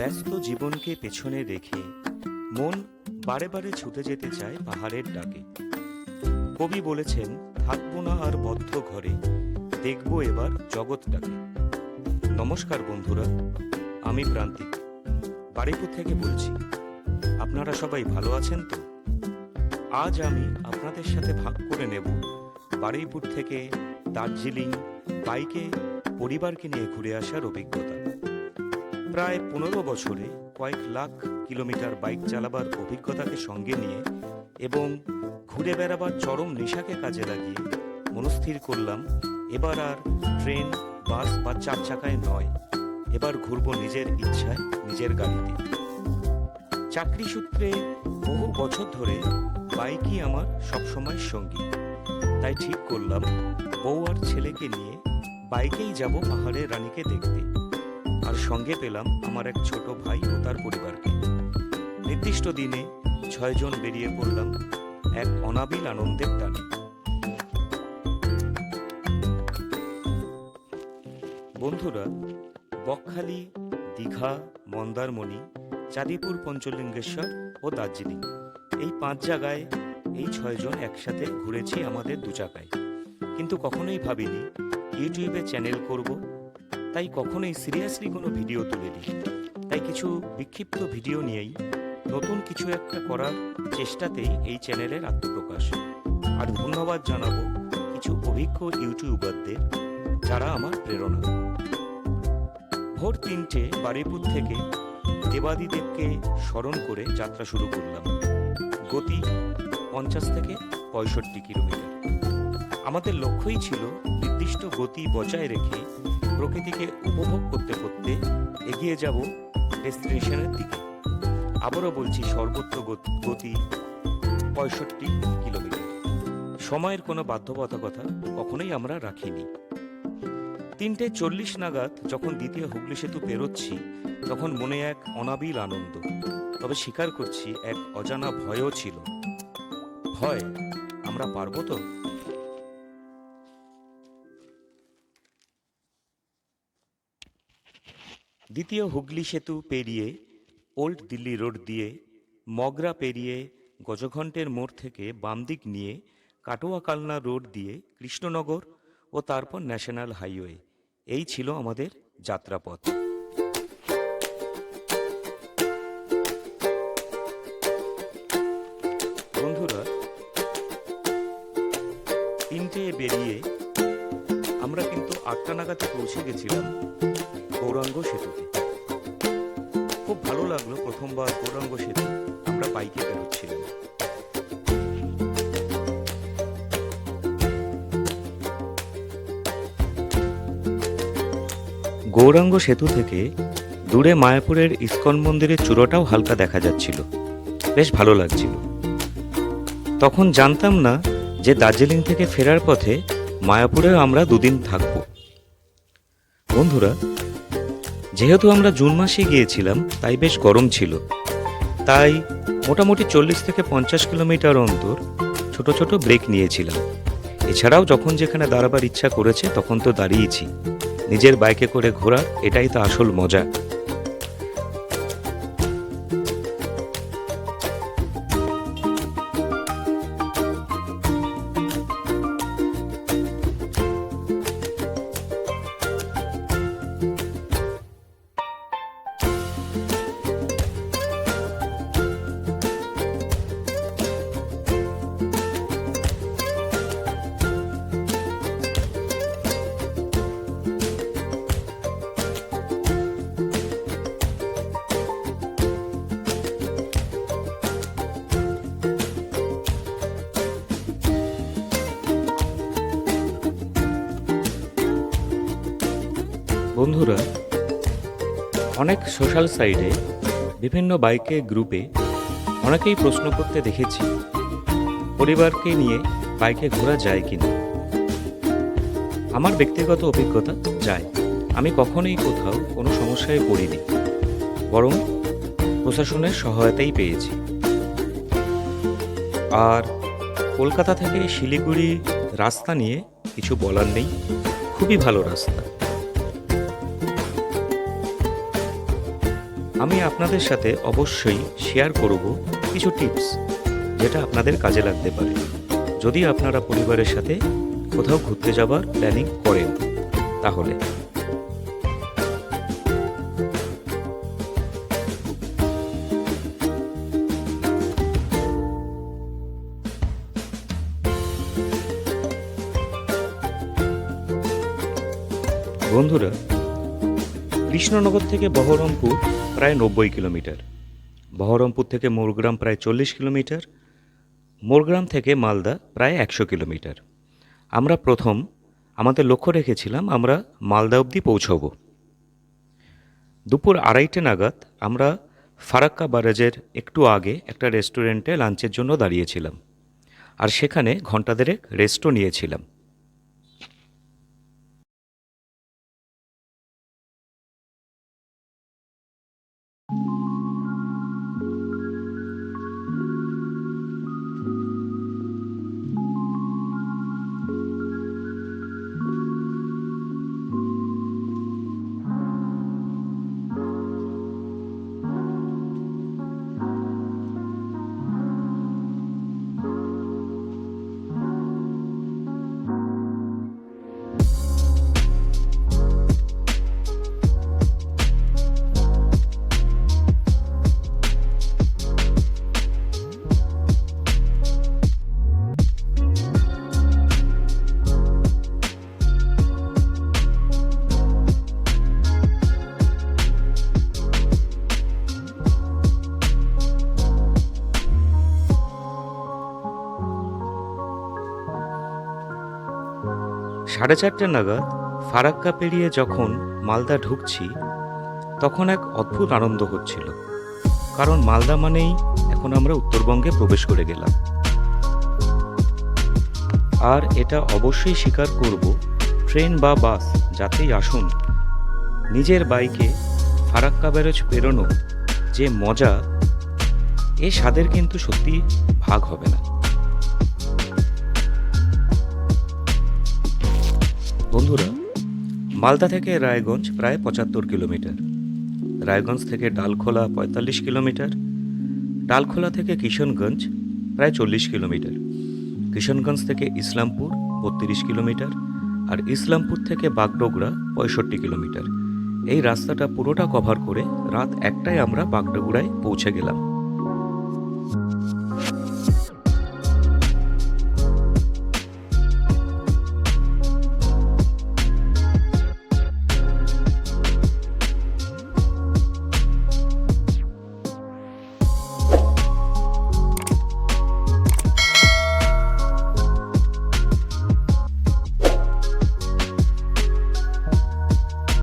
ব্যস্ত জীবনকে পেছনে রেখে মন বারে বারে ছুটে যেতে চায় পাহাড়ের ডাকে। কবি বলেছেন, থাকবো না আর বদ্ধ ঘরে, দেখবো এবার জগৎটাকে। নমস্কার বন্ধুরা, আমি প্রান্তিক বারুইপুর থেকে বলছি। আপনারা সবাই ভালো আছেন তো? আজ আমি আপনাদের সাথে ভাগ করে নেব বারুইপুর থেকে দার্জিলিং বাইকে পরিবারকে নিয়ে ঘুরে আসার অভিজ্ঞতা। প্রায় 15 বছরে কয়েক লাখ কিলোমিটার বাইক চালাবার অভিজ্ঞতাকে সঙ্গে নিয়ে এবং ঘুরে বেড়াবার চরম নেশাকে কাজে লাগিয়ে মনস্থির করলাম, এবার আর ট্রেন, বাস বা 4 চাকায় নয়, এবার ঘুরবো নিজের ইচ্ছায়, নিজের গাড়িতে। চাকরি সূত্রে বহু বছর ধরে বাইকই আমার সবসময় সঙ্গী। তাই ঠিক করলাম, বউ আর ছেলেকে নিয়ে বাইকেই যাব পাহাড়ের রানীকে দেখতে। আর সঙ্গে পেলাম আমার এক ছোট ভাই ও তার পরিবারকে। নির্দিষ্ট দিনে 6 জন বেরিয়ে পড়লাম এক অনাবিল আনন্দের টানে। বন্ধুরা, বকখালি, দীঘা, মন্দারমণি, চাঁদিপুর, পঞ্চলিঙ্গেশ্বর ও দার্জিলিং, এই 5 জায়গায় এই 6 জন একসাথে ঘুরেছি আমাদের 2 চাকায়। কিন্তু কখনোই ভাবিনি ইউটিউবে চ্যানেল করব, তাই কখনোই সিরিয়াসলি কোনো ভিডিও তুলে দিই। তাই কিছু বিক্ষিপ্ত ভিডিও নিয়েই নতুন কিছু একটা করার চেষ্টাতেই এই চ্যানেলের আত্মপ্রকাশ। আর ধন্যবাদ জানাবো কিছু অভিজ্ঞ ইউটিউবারদের, যারা আমার প্রেরণা। ভোর 3টে বারুইপুর থেকে দেবাদিদেবকে স্মরণ করে যাত্রা শুরু করলাম। গতি 50 থেকে 65 কিলোমিটার। আমাদের লক্ষ্যই ছিল নির্দিষ্ট গতি বজায় রেখে প্রকৃতিকে উপভোগ করতে করতে এগিয়ে যাব ডেস্টিনেশনের দিকে। আবারও বলছি, সর্বোচ্চ গতি 65 কিলোমিটার। সময়ের কোনো বাধ্যবাধকতা কখনোই আমরা রাখিনি। 3:40 নাগাদ যখন দ্বিতীয় হুগলি সেতু পেরোচ্ছি, তখন মনে এক অনাবিল আনন্দ, তবে স্বীকার করছি এক অজানা ভয়ও ছিল। ভয়, আমরা পারবো তো? দ্বিতীয় হুগলি সেতু পেরিয়ে ওল্ড দিল্লি রোড দিয়ে, মগরা পেরিয়ে গজঘণ্টের মোড় থেকে বাম দিক নিয়ে কাটোয়া কালনা রোড দিয়ে কৃষ্ণনগর ও তারপর ন্যাশনাল হাইওয়ে, এই ছিল আমাদের যাত্রাপথ। বন্ধুরা, 3টে বেরিয়ে আমরা কিন্তু 8টা নাগাদে পৌঁছে গেছিলাম গৌরাঙ্গ সেতুতে। খুব ভালো লাগলো, প্রথমবার গৌরাঙ্গ সেতু আমরা বাইকে বেরোচ্ছিলাম। গৌরাঙ্গ সেতু থেকে দূরে মায়াপুরের ইস্কন মন্দিরের চূড়াটাও হালকা দেখা যাচ্ছিল, বেশ ভালো লাগছিল। তখন জানতাম না যে দার্জিলিং থেকে ফেরার পথে মায়াপুরেও আমরা 2 দিন থাকব। বন্ধুরা, যেহেতু আমরা জুন মাসে গিয়েছিলাম, তাই বেশ গরম ছিল। তাই মোটামুটি 40 থেকে 50 কিলোমিটার অন্তর ছোট ছোট ব্রেক নিয়েছিলাম। এছাড়াও যখন যেখানে দাঁড়াবার ইচ্ছা করেছে তখন তো দাঁড়িয়েছি। নিজের বাইকে করে ঘোরা, এটাই তো আসল মজা। বন্ধুরা, অনেক সোশ্যাল সাইটে বিভিন্ন বাইকের গ্রুপে অনেকেই প্রশ্ন করতে দেখেছি, পরিবারকে নিয়ে বাইকে ঘোরা যায় কিনা। আমার ব্যক্তিগত অভিজ্ঞতা, যায়। আমি কখনোই কোথাও কোনো সমস্যায় পড়িনি, বরং প্রশাসনের সহায়তাই পেয়েছি। আর কলকাতা থেকে শিলিগুড়ি রাস্তা নিয়ে কিছু বলার নেই, খুবই ভালো রাস্তা। আমি আপনাদের সাথে অবশ্যই শেয়ার করব কিছু টিপস, যেটা আপনাদের কাজে লাগতে পারে যদি আপনারা পরিবারের সাথে কোথাও ঘুরতে যাবার প্ল্যানিং করেন। তাহলে বন্ধুরা, কৃষ্ণনগর থেকে বহরমপুর প্রায় 90 কিলোমিটার, বহরমপুর থেকে মোরগ্রাম প্রায় 40 কিলোমিটার, মোরগ্রাম থেকে মালদা প্রায় 100 কিলোমিটার। আমরা প্রথম আমাদের লক্ষ্য রেখেছিলাম আমরা মালদা অবধি পৌঁছব। দুপুর 2:30 নাগাদ আমরা ফারাক্কা ব্যারাজের একটু আগে একটা রেস্টুরেন্টে লাঞ্চের জন্য দাঁড়িয়েছিলাম, আর সেখানে ঘন্টা দেড়েক রেস্টও নিয়েছিলাম। সাড়ে 4টে নাগাদ ফারাক্কা পেরিয়ে যখন মালদা ঢুকছি, তখন এক অদ্ভুত আনন্দ হচ্ছিল, কারণ মালদা মানেই এখন আমরা উত্তরবঙ্গে প্রবেশ করে গেলাম। আর এটা অবশ্যই স্বীকার করব, ট্রেন বা বাস যাতেই আসুন, নিজের বাইকে ফারাক্কা ব্যারেজ পেরোনো যে মজা, এ স্বাদের কিন্তু সত্যি ভাগ হবে না। বন্ধুরা, মালদা থেকে রায়গঞ্জ প্রায় 75 কিলোমিটার, রায়গঞ্জ থেকে ডালখোলা 45 কিলোমিটার, ডালখোলা থেকে কিশনগঞ্জ প্রায় 40 কিলোমিটার, কিশনগঞ্জ থেকে ইসলামপুর 32 কিলোমিটার, আর ইসলামপুর থেকে বাগডোগরা 65 কিলোমিটার। এই রাস্তাটা পুরোটা কভার করে রাত 1টায় আমরা বাগডোগরায় পৌঁছে গেলাম।